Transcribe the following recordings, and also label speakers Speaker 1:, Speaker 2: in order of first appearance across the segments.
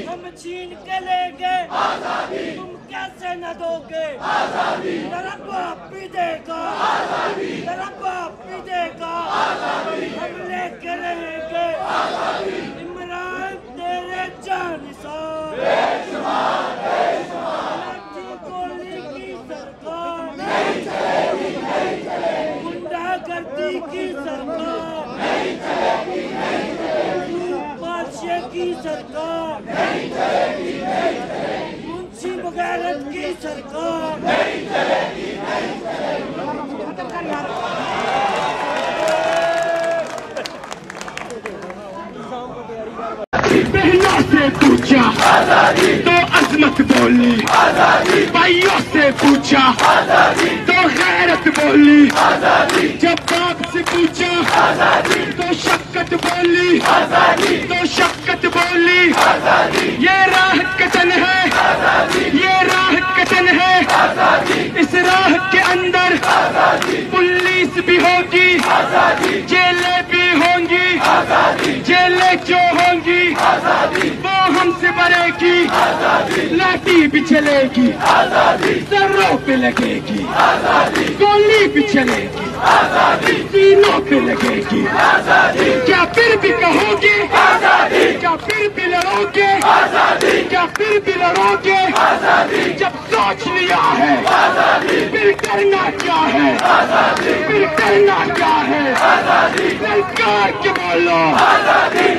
Speaker 1: हम छीन के ले गए, तुम कैसे न दोगे? तेरा बाप भी देगा, तेरा बाप भी देगा, हम लेके रहेंगे इमरान तेरे जानिसार। लाठी गोली की सरकार नहीं चलेगी, नहीं चलेगी, गुंडागर्दी की सरकार नहीं चलेगी, नहीं चलेगी, बादशाह की सरकार नहीं चलेगी, नहीं चलेगी, मुंशी बगैरत की सरकार नहीं चलेगी, नहीं चलेगी।
Speaker 2: बहनों से पूछा तो अजमत बोली, भाइयों से पूछा तो गैरत बोली, जब बाप से पूछा तो शक्कत बोली, तो शक्कत बोली। ये राह कतन है, ये राह कतन है, इस राह के अंदर पुलिस भी होगी, जेलें भी होंगी, जेलें जो होंगी वो हमसे बरेगी, लाठी भी चलेगी, सरों पे लगेगी, गोली भी चलेगी, सीनों पे लगेगी। क्या फिर भी कहोगे, क्या फिर भी लड़ोगे, क्या फिर भी लड़ोगे? जब सोच लिया है फिर करना क्या है, फिर करना क्या है? सरकार के बोलो,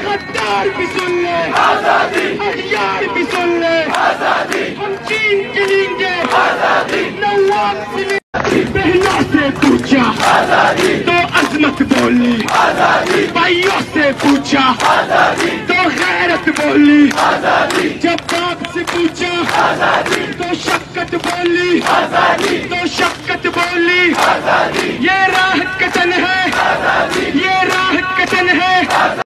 Speaker 2: गद्दार भी सुन ले, हथियार भी सुन ले, हम छीन के लेंगे नवाब से। बहनों से पूछा तो अजमत बोली, भाइयों से पूछा तो गैरत बोली, जब बाप से पूछा तो शक्कत बोली, तो शक्कत बोली। ये राह कतन है, ये राह कतन है।